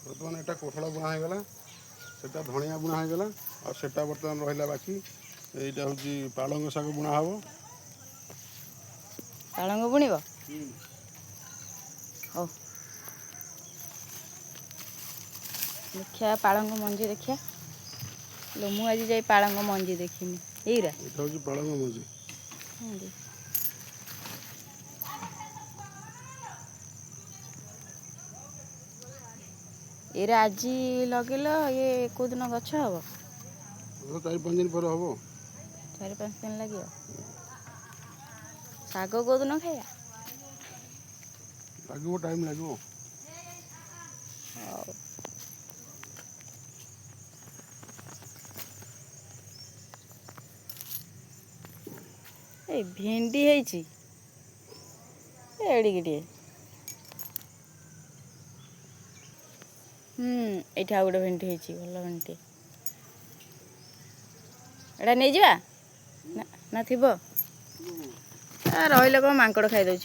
बर्तमान एटा कोठड़ा बुना हो गला सेटा धनिया बुना हो गला और सेटा बर्तमान रहिला बाकी एटा होची पालंग शाग बुना हबो पालंग बुणिब हो देखिया पालंग मंजी देखिया लो मु आज जाई पालंग मंजी देखिनी एइरा एटा होची पालंग मंजी एरा आज लगेलो ये को दिन गछ हबो 4-5 दिन पर हबो 4-5 दिन लगे साग को दिन खाया लागो टाइम लागो ए भेंडी है एडिके एठा गोटे भेंडी है भल भेंडी एटा नहीं जा ना थी रही कौन मांकड़ खाई दे